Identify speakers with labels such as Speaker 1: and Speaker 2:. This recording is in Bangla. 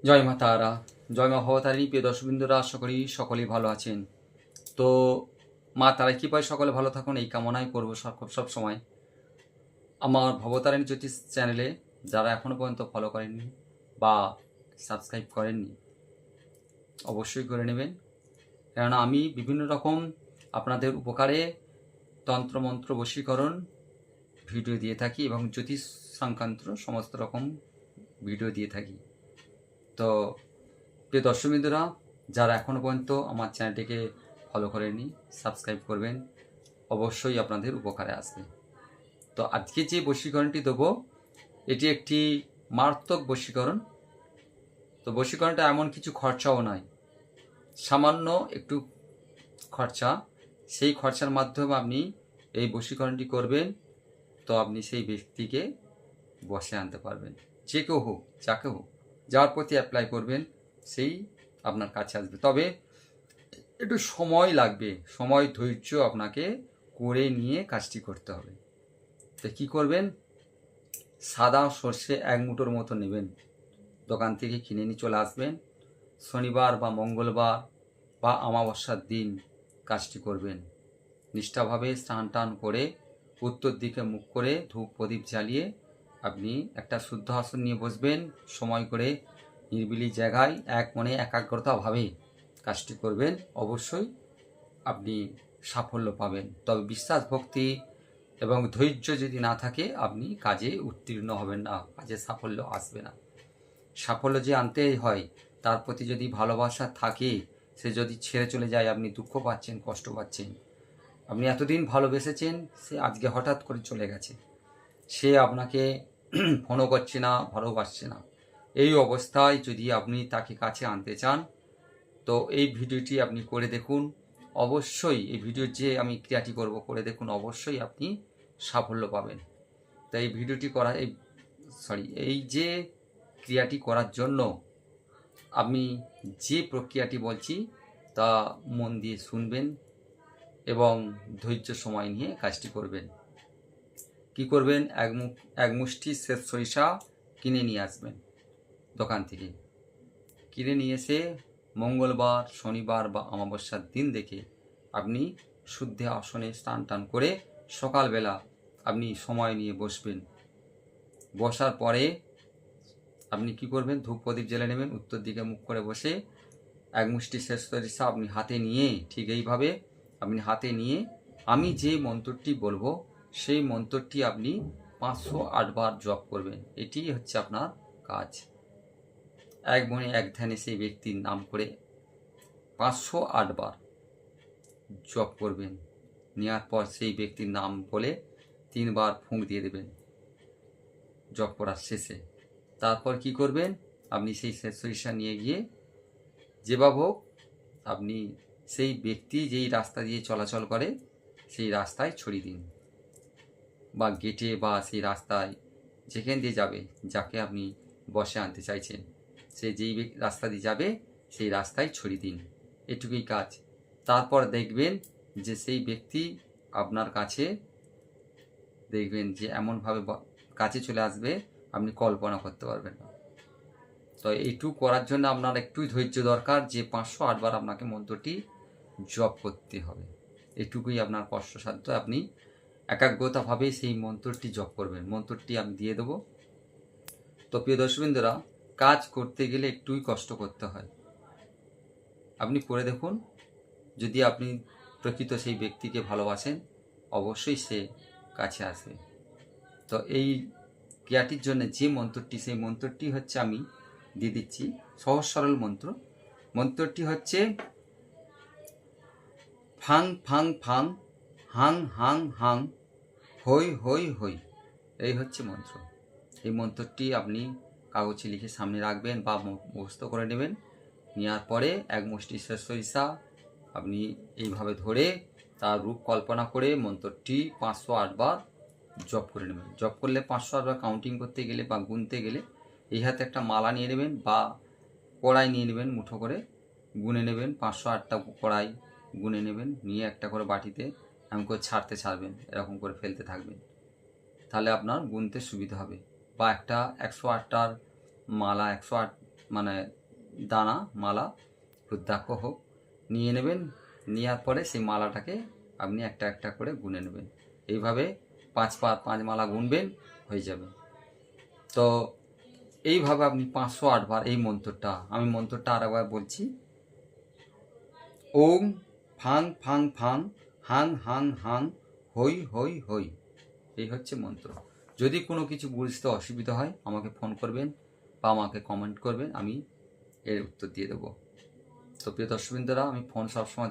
Speaker 1: জয় মা তারা, জয় মা ভবতারিণী। প্রিয় দর্শকবৃন্দরা, আশা করি সকলেই ভালো আছেন। তো মা তারাই কৃপায় সকলে ভালো থাকুন, এই কামনাই করবো সব সময়। আমার ভবতারিণী জ্যোতিষ চ্যানেলে যারা এখনও পর্যন্ত ফলো করেননি বা সাবস্ক্রাইব করেননি, অবশ্যই করে নেবেন। কেননা আমি বিভিন্ন রকম আপনাদের উপকারে তন্ত্রমন্ত্র বশীকরণ ভিডিও দিয়ে থাকি এবং জ্যোতিষ সংক্রান্ত সমস্ত রকম ভিডিও দিয়ে থাকি। তো প্রিয় দর্শকবৃন্দরা, যারা এখনও পর্যন্ত আমার চ্যানেলটিকে ফলো করেননি, সাবস্ক্রাইব করবেন, অবশ্যই আপনাদের উপকারে আসবে। তো আজকে যে বশীকরণটি দেবো, এটি একটি মারাত্মক বশীকরণ। তো বশীকরণটা এমন কিছু খরচাও নয়, সামান্য একটু খরচা। সেই খরচার মাধ্যমে আপনি এই বশীকরণটি করবেন, তো আপনি সেই ব্যক্তিকে বশে আনতে পারবেন। যে কেউ হোক, যাকে হোক, যার প্রতি অ্যাপ্লাই করবেন সেই আপনার কাছে আসবে। তবে একটু সময় লাগবে, সময় ধৈর্য আপনাকে করে নিয়ে কাজটি করতে হবে। তো কী করবেন, সাদা সর্ষে 1 মুঠোর মতো নেবেন, দোকান থেকে কিনে নিয়ে চলে আসবেন। শনিবার বা মঙ্গলবার বা অমাবস্যার দিন কাজটি করবেন। নিষ্ঠাভাবে স্নান টান করে উত্তর দিকে মুখ করে ধূপ প্রদীপ জ্বালিয়ে আপনি একটা শুদ্ধ আসন নিয়ে বসবেন। সময় করে নিরিবিলি জায়গায় এক মনে একাগ্রতাভাবে কাজটি করবেন। অবশ্যই আপনি সাফল্য পাবেন। তবে বিশ্বাস ভক্তি এবং ধৈর্য যদি না থাকে, আপনি কাজে উত্তীর্ণ হবেন না, কাজে সাফল্য আসবে না। সাফল্য যে আনতেই হয়, তার প্রতি যদি ভালোবাসা থাকে, সে যদি ছেড়ে চলে যায়, আপনি দুঃখ পাচ্ছেন, কষ্ট পাচ্ছেন। আপনি এতদিন ভালোবেসেছেন, সে আজকে হঠাৎ করে চলে গেছে, সে আপনাকে ফোনও করছে না, ভালোবাসছে না। এই অবস্থায় যদি আপনি তাকে কাছে আনতে চান, তো এই ভিডিওটি আপনি করে দেখুন। অবশ্যই এই ভিডিওর যে আমি ক্রিয়াটি করব, করে দেখুন, অবশ্যই আপনি সাফল্য পাবেন। তাই এই ভিডিওটি করা এই যে ক্রিয়াটি করার জন্য আমি যে প্রক্রিয়াটি বলছি তা মন দিয়ে শুনবেন এবং ধৈর্য সময় নিয়ে কাজটি করবেন। কি করবেন, এক মুষ্টি শেষ সরিষা কিনে নিয়ে আসবেন দোকান থেকে। কিনে নিয়ে এসে মঙ্গলবার, শনিবার বা অমাবস্যার দিন দেখে আপনি শুদ্ধ আসনে স্নান টান করে সকালবেলা আপনি সময় নিয়ে বসবেন। বসার পরে আপনি কি করবেন, ধূপ প্রদীপ জ্বেলে নেবেন, উত্তর দিকে মুখ করে বসে এক মুষ্টি শেষ সরিষা আপনি হাতে নিয়ে, ঠিক এইভাবে আপনি হাতে নিয়ে আমি যে মন্ত্রটি বলবো সেই মন্ত্রটি আপনি 508 বার জপ করবেন। এটি হচ্ছে আপনার কাজ। এক মনে এক ধ্যানে সেই ব্যক্তির নাম করে 508 বার জপ করবেন। নেওয়ার পর সেই ব্যক্তির নাম বলে 3 বার ফুঁক দিয়ে দেবেন জপ করার শেষে। তারপর কি করবেন, আপনি সেই শেষ সরিষা নিয়ে গিয়ে যেভাবে হোক আপনি সেই ব্যক্তি যেই রাস্তা দিয়ে চলাচল করে সেই রাস্তায় ছড়িয়ে দিন, বা গেটে বা সেই রাস্তায় যেখান দিয়ে যাবে, যাকে আপনি বসে আনতে চাইছেন, সে যেই রাস্তা দিয়ে যাবে সেই রাস্তায় ছড়িয়ে দিন। এটুকুই কাজ। তারপর দেখবেন যে সেই ব্যক্তি আপনার কাছে, দেখবেন যে এমনভাবে কাছে চলে আসবে আপনি কল্পনা করতে পারবেন না। তো এইটুকু করার জন্য আপনার একটুই ধৈর্য দরকার, যে 508 বার আপনাকে মন্ত্রটি জপ করতে হবে। এটুকুই আপনার কষ্টসাধ্য। আপনি একাগ্রতাভাবে সেই মন্ত্রটি জপ করবেন। মন্ত্রটি আমি দিয়ে দেবো। তো প্রিয় দর্শকবৃন্দরা, কাজ করতে গেলে একটুই কষ্ট করতে হয়। আপনি করে দেখুন, যদি আপনি প্রকৃত সেই ব্যক্তিকে ভালোবাসেন, অবশ্যই সে কাছে আসবে। তো এই ক্রিয়াটির জন্য যে মন্ত্রটি, সেই মন্ত্রটি হচ্ছে আমি দিয়ে দিচ্ছি, সহজ সরল মন্ত্র। মন্ত্রটি হচ্ছে ফাং ফাং ফাং, হাং হাং হাং, হই হই হই। এই হচ্ছে মন্ত্র। এই মন্ত্রটি আপনি কাগজে লিখে সামনে রাখবেন বা মুখস্থ করে নেবেন। নেওয়ার পরে এক মুষ্টি শেষ সরিষা আপনি এইভাবে ধরে তার রূপ কল্পনা করে মন্ত্রটি 508 বার জপ করে নেবেন। জপ করলে 508 বার কাউন্টিং করতে গেলে বা গুনতে গেলে এই হাতে একটা মালা নিয়ে নেবেন বা কড়াই নিয়ে নেবেন, মুঠো করে গুনে নেবেন। 508টা কড়াই গুনে নেবেন, নিয়ে একটা করে বাটিতে এমন করে ছাড়বেন, এরকম করে ফেলতে থাকবেন, তাহলে আপনার গুনতে সুবিধা হবে। বা একটা 108টার মালা, 108 মানে দানা মালা রুদ্রাক্ষ হোক নিয়ে নেবেন। নেওয়ার পরে সেই মালাটাকে আপনি একটা একটা করে গুনে নেবেন। এইভাবে 5 মালা গুনবেন, হয়ে যাবে। তো এইভাবে আপনি 508 বার এই মন্ত্রটা, আমি মন্ত্রটা আরেকবার বলছি, ওম ফাং ফাং ফাং হাং হাং হাং হই হই হই। এই হচ্ছে মন্ত্র। যদি কোনো কিছু বুঝতে অসুবিধা হয় আমাকে ফোন করবেন বা আমাকে কমেন্ট করবেন, আমি এর উত্তর দিয়ে দেবো। তো প্রিয় দর্শকবৃন্দরা, আমি ফোন সবসময়